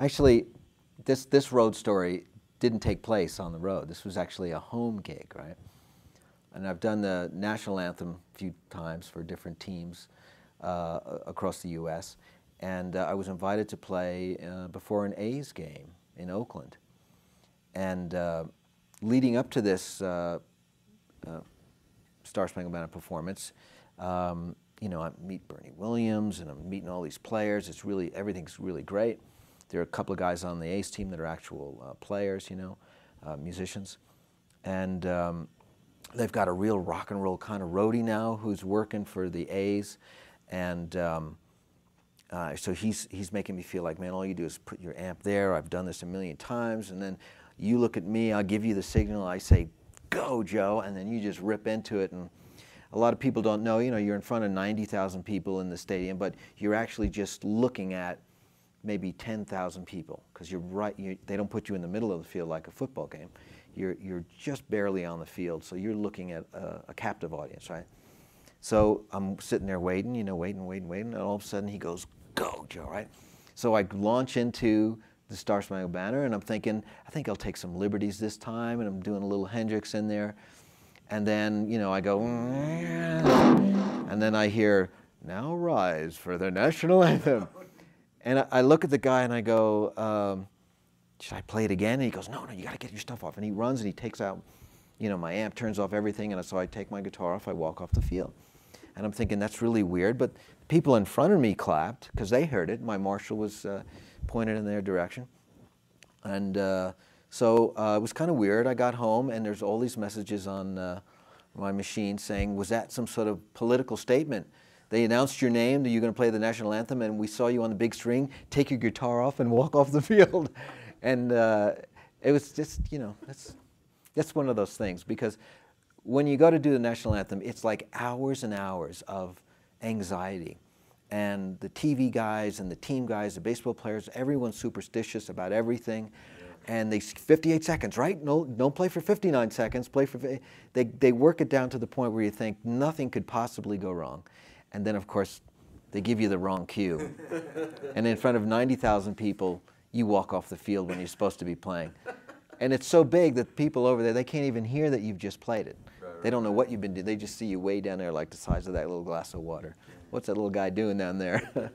Actually, this road story didn't take place on the road. This was actually a home gig, right? And I've done the national anthem a few times for different teams across the U.S. And I was invited to play before an A's game in Oakland. And leading up to this Star Spangled Banner performance, you know, I meet Bernie Williams and I'm meeting all these players. It's really, everything's really great. There are a couple of guys on the A's team that are actual players, you know, musicians. And they've got a real rock and roll kind of roadie now who's working for the A's. And so he's making me feel like, man, all you do is put your amp there. I've done this a million times. And then you look at me, I'll give you the signal. I say, go, Joe. And then you just rip into it. And a lot of people don't know, you know, you're in front of 90,000 people in the stadium, but you're actually just looking at maybe 10,000 people, because you're right. They don't put you in the middle of the field like a football game. You're just barely on the field, so you're looking at a captive audience, right? So I'm sitting there waiting, you know, waiting, and all of a sudden he goes, "Go, Joe!" Right? So I launch into the Star Spangled Banner, and I'm thinking, I think I'll take some liberties this time, and I'm doing a little Hendrix in there, and then, you know, I go, and then I hear, "Now rise for the national anthem." And I look at the guy and I go, should I play it again? And he goes, no, you got to get your stuff off. And he runs and he takes out, you know, my amp, turns off everything. And so I take my guitar off, I walk off the field. And I'm thinking, that's really weird. But people in front of me clapped because they heard it. My marshal was pointed in their direction. And so it was kind of weird. I got home and there's all these messages on my machine saying, was that some sort of political statement? They announced your name, that you're going to play the national anthem, and we saw you on the big string. Take your guitar off and walk off the field. And it was just, you know, that's one of those things. Because when you go to do the national anthem, it's like hours and hours of anxiety. And the TV guys and the team guys, the baseball players, everyone's superstitious about everything. And they 58 seconds, right? No, don't play for 59 seconds. Play for. They work it down to the point where you think nothing could possibly go wrong. And then, of course, they give you the wrong cue. And in front of 90,000 people, you walk off the field when you're supposed to be playing. And it's so big that people over there, they can't even hear that you've just played it. They don't know what you've been doing. They just see you way down there like the size of that little glass of water. What's that little guy doing down there?